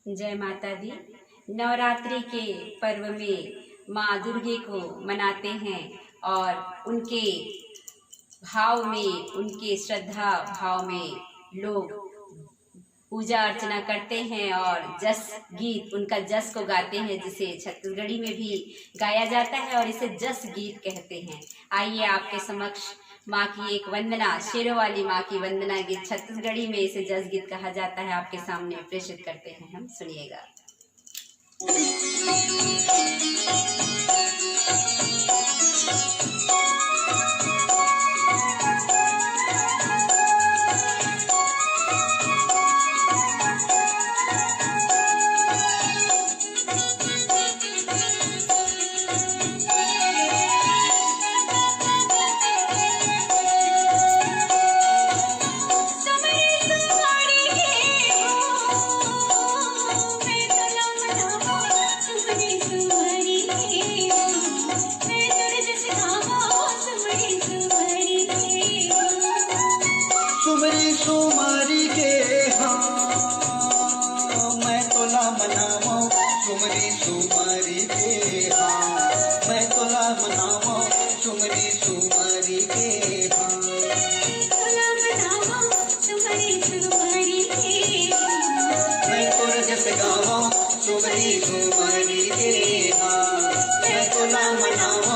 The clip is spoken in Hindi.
जय माता दी। नवरात्रि के पर्व में माँ दुर्गे को मनाते हैं और उनके भाव में, उनके श्रद्धा भाव में लोग पूजा अर्चना करते हैं और जस गीत, उनका जस को गाते हैं, जिसे छत्तीसगढ़ी में भी गाया जाता है और इसे जस गीत कहते हैं। आइए आपके समक्ष माँ की एक वंदना, शेरों वाली माँ की वंदना गीत, छत्तीसगढ़ी में इसे जस गीत कहा जाता है, आपके सामने प्रेषित करते हैं हम। सुनिएगा। सुमरी के मैं तोला मनावो, सुमरी सुमरी के मैं तोला मनावो, सुमरी सुमरी के तोला मनावो, सुमरी सुमरी के मैं तोर जस गावो, सुमरी सुमरी के मैं तोला मनावो,